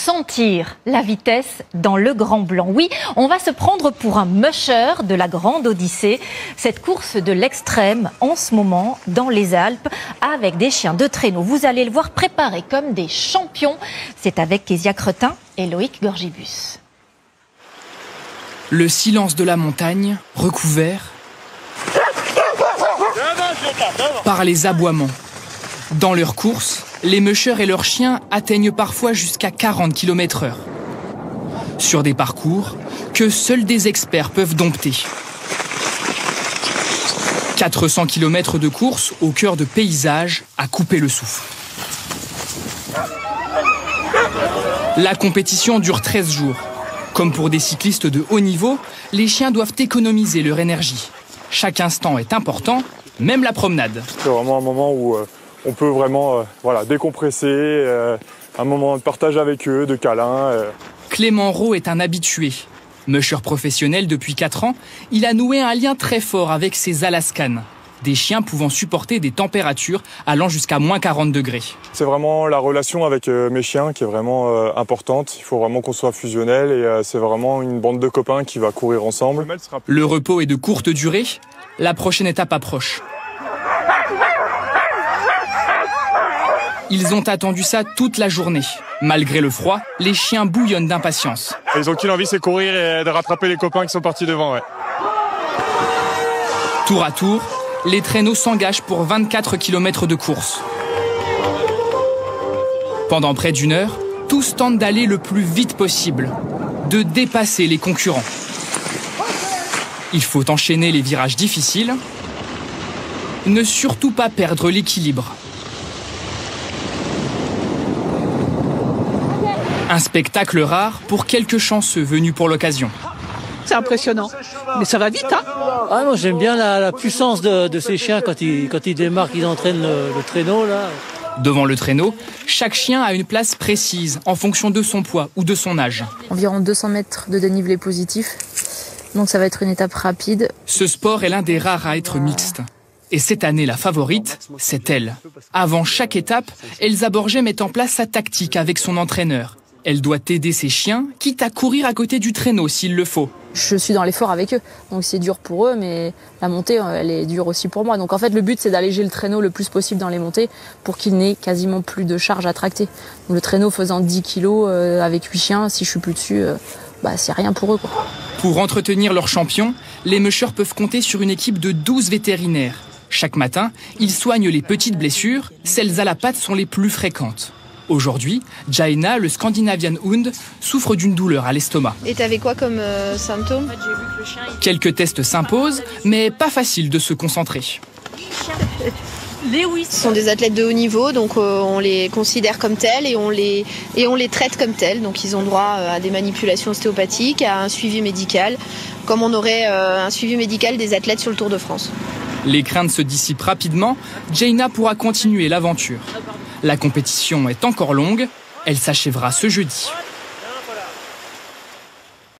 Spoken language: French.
sentir la vitesse dans le Grand Blanc. Oui, on va se prendre pour un musher de la Grande Odyssée. Cette course de l'extrême en ce moment dans les Alpes avec des chiens de traîneau. Vous allez le voir préparés comme des champions. C'est avec Kezia Cretin et Loïc Gorgibus. Le silence de la montagne, recouvert par les aboiements. Dans leur course, les mushers et leurs chiens atteignent parfois jusqu'à 40 km/h. Sur des parcours que seuls des experts peuvent dompter. 400 km de course au cœur de paysages à couper le souffle. La compétition dure 13 jours. Comme pour des cyclistes de haut niveau, les chiens doivent économiser leur énergie. Chaque instant est important, même la promenade. C'est vraiment un moment où on peut vraiment décompresser, un moment de partage avec eux, de câlin. Clément Rowe est un habitué. Musher professionnel depuis 4 ans, il a noué un lien très fort avec ses Alaskan. Des chiens pouvant supporter des températures allant jusqu'à moins 40 degrés. C'est vraiment la relation avec mes chiens qui est vraiment importante. Il faut vraiment qu'on soit fusionnel et c'est vraiment une bande de copains qui va courir ensemble. Le repos est de courte durée. La prochaine étape approche. Ils ont attendu ça toute la journée. Malgré le froid, les chiens bouillonnent d'impatience. Ils ont qu'une envie, c'est courir et de rattraper les copains qui sont partis devant. Ouais. Tour à tour, les traîneaux s'engagent pour 24 km de course. Pendant près d'1 heure, tous tentent d'aller le plus vite possible, de dépasser les concurrents. Il faut enchaîner les virages difficiles, ne surtout pas perdre l'équilibre. Un spectacle rare pour quelques chanceux venus pour l'occasion. C'est impressionnant, mais ça va vite, hein. Ah non, j'aime bien la puissance de ces chiens quand ils démarrent, qu'ils entraînent le traîneau là. Devant le traîneau, chaque chien a une place précise en fonction de son poids ou de son âge. Environ 200 mètres de dénivelé positif, donc ça va être une étape rapide. Ce sport est l'un des rares à être mixte. Et cette année, la favorite, c'est elle. Avant chaque étape, Elsa Borget met en place sa tactique avec son entraîneur. Elle doit aider ses chiens, quitte à courir à côté du traîneau s'il le faut. Je suis dans l'effort avec eux, donc c'est dur pour eux, mais la montée, elle est dure aussi pour moi. Donc en fait, le but, c'est d'alléger le traîneau le plus possible dans les montées pour qu'il n'ait quasiment plus de charge à tracter. Donc, le traîneau faisant 10 kilos avec 8 chiens, si je suis plus dessus, c'est rien pour eux, quoi. Pour entretenir leurs champions, les mushers peuvent compter sur une équipe de 12 vétérinaires. Chaque matin, ils soignent les petites blessures, celles à la patte sont les plus fréquentes. Aujourd'hui, Jaina, le Scandinavian Hound, souffre d'une douleur à l'estomac. Et t'avais quoi comme symptômes ? Quelques tests s'imposent, mais pas facile de se concentrer. Ce sont des athlètes de haut niveau, donc on les considère comme tels et on les traite comme tels. Donc ils ont droit à des manipulations ostéopathiques, à un suivi médical, comme on aurait un suivi médical des athlètes sur le Tour de France. Les craintes se dissipent rapidement, Jaina pourra continuer l'aventure. La compétition est encore longue, elle s'achèvera ce jeudi.